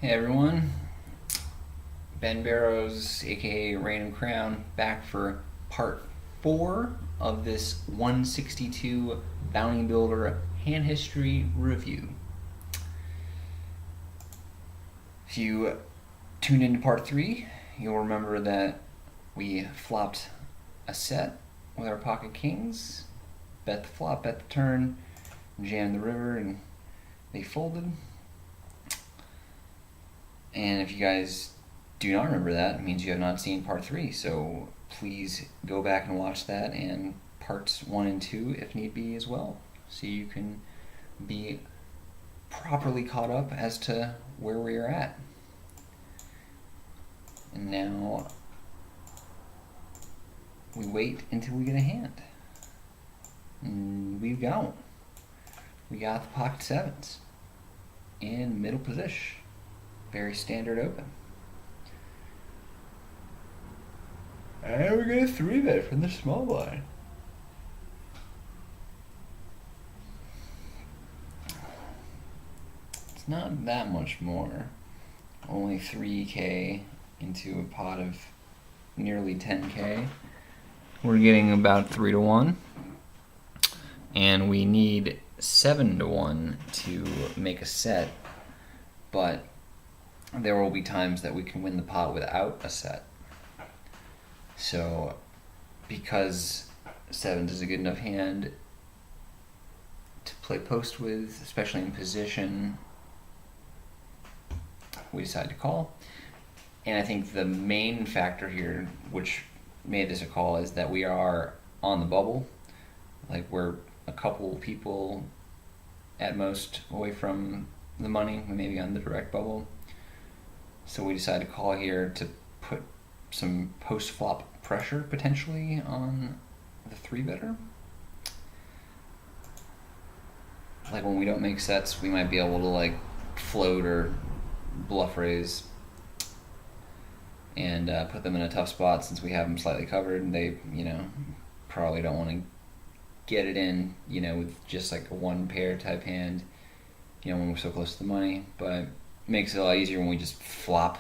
Hey everyone, Ben Barrows, aka Random Crown, back for part 4 of this 162 Bounty Builder hand history review. If you tuned into part 3, you'll remember that we flopped a set with our pocket kings, bet the flop, bet the turn, jammed the river, and they folded. And if you guys do not remember that, it means you have not seen part 3. So please go back and watch that, and parts 1 and 2 if need be as well, so you can be properly caught up as to where we are at. And now we wait until we get a hand. And we've got one. We got the pocket sevens in middle position. Very standard open. And we're going to 3-bet from the small blind. It's not that much more. Only 3K into a pot of nearly 10K. We're getting about 3 to 1. And we need 7 to 1 to make a set. But there will be times that we can win the pot without a set. So, because sevens is a good enough hand to play post with, especially in position, we decided to call. And I think the main factor here, which made this a call, is that we are on the bubble. Like, we're a couple people at most away from the money, maybe on the direct bubble. So we decided to call here to put some post-flop pressure potentially on the 3-better. Like, when we don't make sets, we might be able to like float or bluff raise and put them in a tough spot since we have them slightly covered, and they, probably don't want to get it in, with just like a one pair type hand, when we're so close to the money. But it makes it a lot easier when we just flop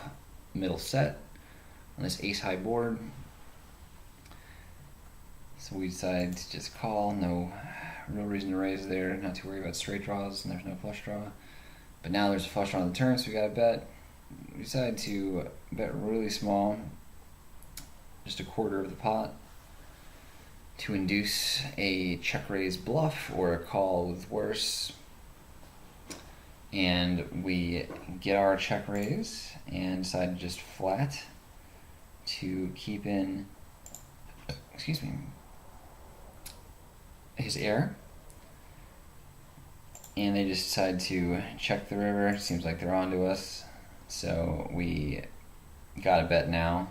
middle set on this ace high board. So we decided to just call. No real reason to raise there, not too worried about straight draws, and there's no flush draw. But now there's a flush draw on the turn, so we got to bet. We decided to bet really small, just a quarter of the pot, to induce a check raise bluff or a call with worse. And we get our check raise and decide to just flat to keep in, his air. And they just decide to check the river. Seems like they're onto us. So we got a bet now.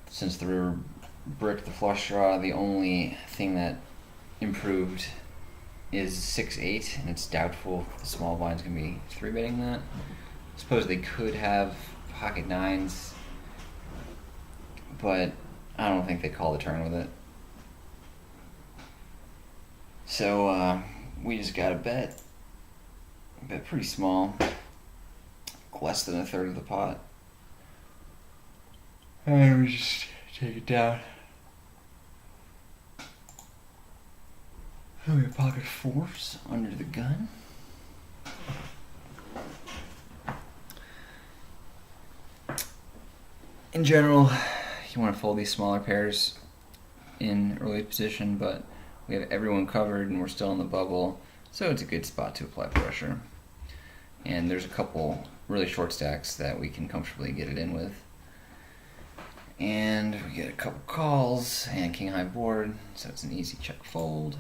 Since the river bricked the flush draw, the only thing that improved is 6-8, and it's doubtful if the small blind's going to be 3-betting that. I suppose they could have pocket nines, but I don't think they call the turn with it. So we just got to bet pretty small, less than a third of the pot. And we just take it down. We have pocket fours under the gun. In general, you want to fold these smaller pairs in early position, but we have everyone covered and we're still in the bubble, so it's a good spot to apply pressure. And there's a couple really short stacks that we can comfortably get it in with. And we get a couple calls and king high board, so it's an easy check fold.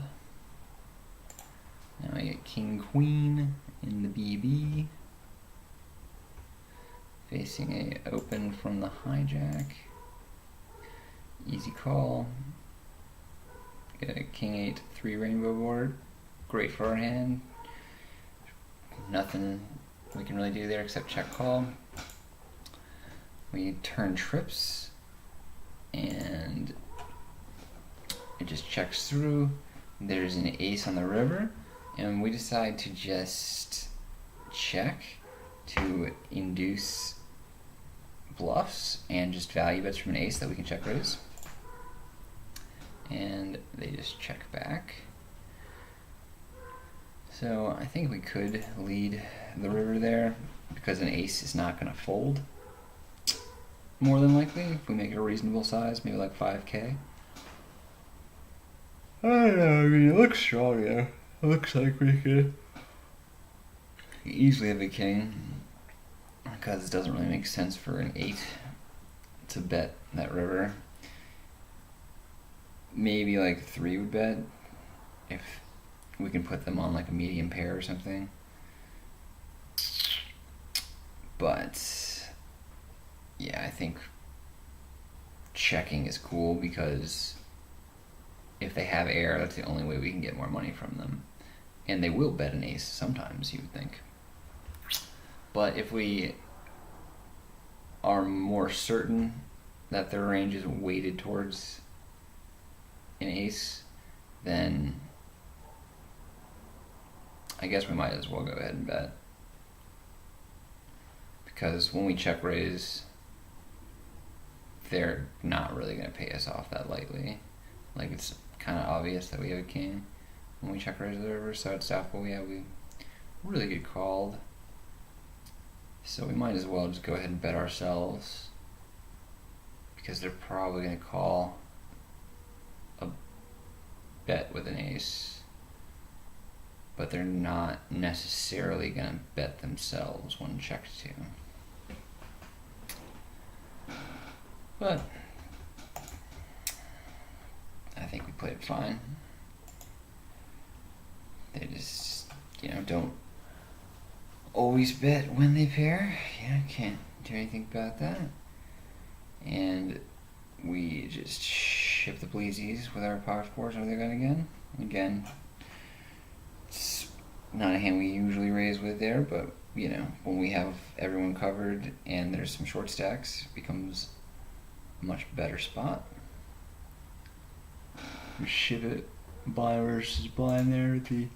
Now I get king queen in the BB, facing a open from the hijack. Easy call. Get a king 8 3 rainbow board. Great for our hand. Nothing we can really do there except check call. We turn trips and it just checks through. There's an ace on the river, and we decide to just check to induce bluffs and just value bets from an ace that we can check raise. And they just check back. So I think we could lead the river there because an ace is not going to fold. More than likely, if we make it a reasonable size, maybe like 5K. I don't know, I mean, it looks strong, yeah. It looks like we could easily have a king because it doesn't really make sense for an 8 to bet that river. Maybe like 3 would bet if we can put them on like a medium pair or something. But yeah, I think checking is cool because if they have air, that's the only way we can get more money from them. And they will bet an ace sometimes, you would think. But if we are more certain that their range is weighted towards an ace, then I guess we might as well go ahead and bet. Because when we check raise, they're not really going to pay us off that lightly. Like, it's kind of obvious that we have a king when we check raise the river, so it's doubtful. Yeah, we really get called. So we might as well just go ahead and bet ourselves because they're probably going to call a bet with an ace, but they're not necessarily going to bet themselves when checked to. But I think we played it fine. They just, don't always bet when they pair. Yeah, can't do anything about that. And we just ship the bleezies with our power fours over the gun again. Again, it's not a hand we usually raise with there, but when we have everyone covered and there's some short stacks, it becomes a much better spot. We ship it blind versus blind there with the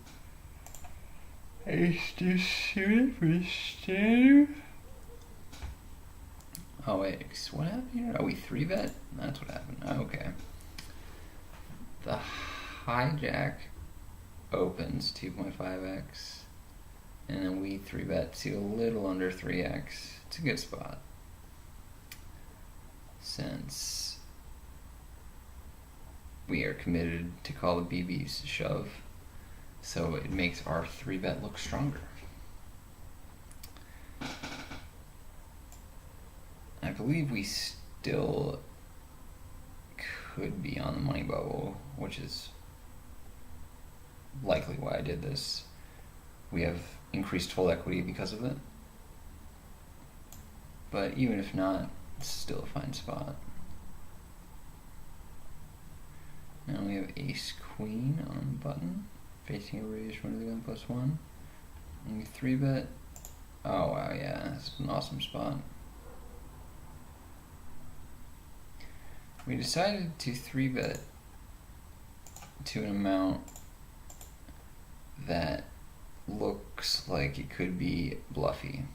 ace deuce suited for the standard. Oh wait, what happened here? Oh, we 3-bet? That's what happened. Okay. The hijack opens 2.5x, and then we 3-bet to a little under 3x. It's a good spot. Since we are committed to call the BB's shove, so it makes our 3-bet look stronger. I believe we still could be on the money bubble, which is likely why I did this. We have increased full equity because of it. But even if not, it's still a fine spot. Now we have ace queen on the button, facing a raise from the gun +1. And we 3-bet. Oh wow, yeah, that's an awesome spot. We decided to 3-bet to an amount that looks like it could be bluffy.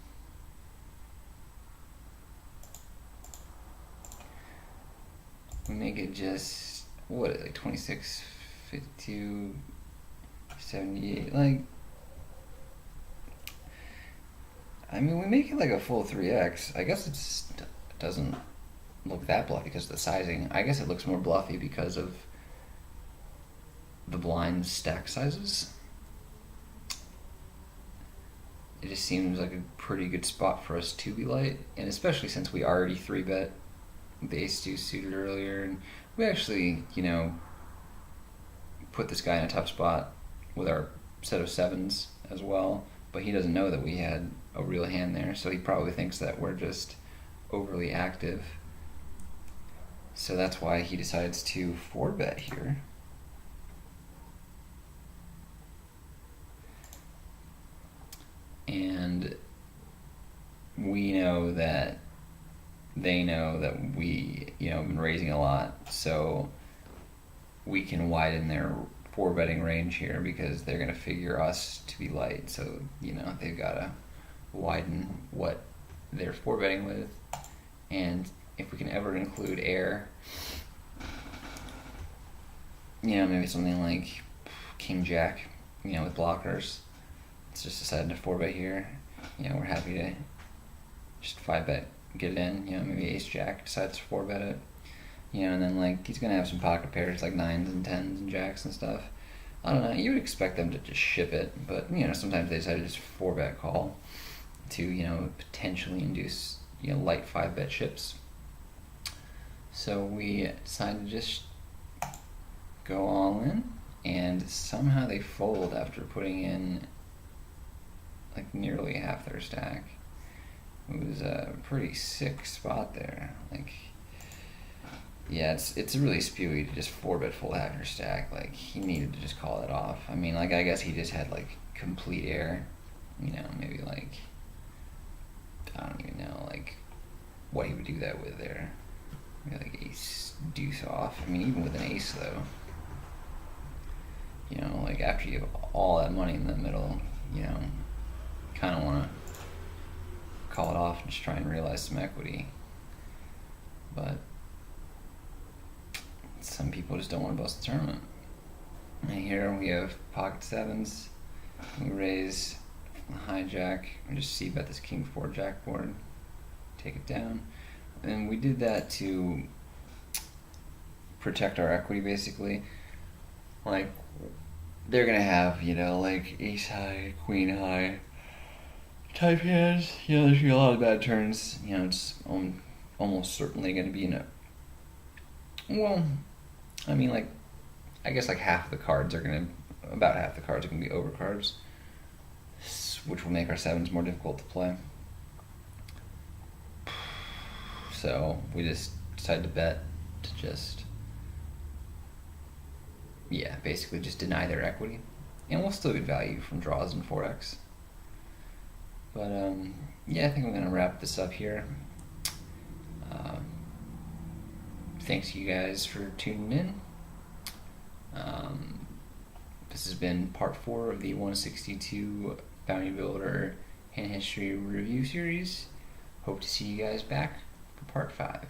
We make it just, what is it, like 26, 52, 78, like, I mean, we make it like a full 3x. I guess it doesn't look that bluffy because of the sizing. I guess it looks more bluffy because of the blind stack sizes. It just seems like a pretty good spot for us to be light, and especially since we already 3-bet the ace deuce suited earlier, and we actually, put this guy in a tough spot with our set of 7s as well, but he doesn't know that we had a real hand there, so he probably thinks that we're just overly active. So that's why he decides to 4-bet here. And we know that they know that we, have been raising a lot, so we can widen their 4-betting range here because they're going to figure us to be light. So, they've got to widen what they're four betting with, and if we can ever include air, maybe something like King Jack, with blockers. It's just decided to four bet here. We're happy to just five bet, get it in. Maybe Ace Jack decides to four bet it. And then he's gonna have some pocket pairs like nines and tens and jacks and stuff. I don't know. You would expect them to just ship it, but sometimes they decide to just four bet call to potentially induce light five bet chips. So we decided to just go all in, and somehow they fold after putting in nearly half their stack. It was a pretty sick spot there. Yeah, it's really spewy to just four bet full half your stack. He needed to just call it off. I mean, I guess he just had complete air. Maybe I don't even know what he would do that with there. Maybe ace deuce off. I mean, even with an ace though. After you have all that money in the middle, kind of want to call it off and just try and realize some equity. But some people just don't want to bust the tournament. And here we have pocket sevens. We raise the hijack. We just c-bet this king 4 jack board. Take it down. And we did that to protect our equity, basically. They're gonna have, ace high, queen high type hands. There's gonna be a lot of bad turns. It's almost certainly gonna be I guess half of the cards are about half the cards are gonna be overcards, which will make our sevens more difficult to play. So we just decided to bet to just, basically just deny their equity, and we'll still get value from draws and 4x. But I think I'm gonna wrap this up here. Thanks you guys for tuning in. This has been part 4 of the 162 Bounty Builder Hand History Review Series. Hope to see you guys back for part 5.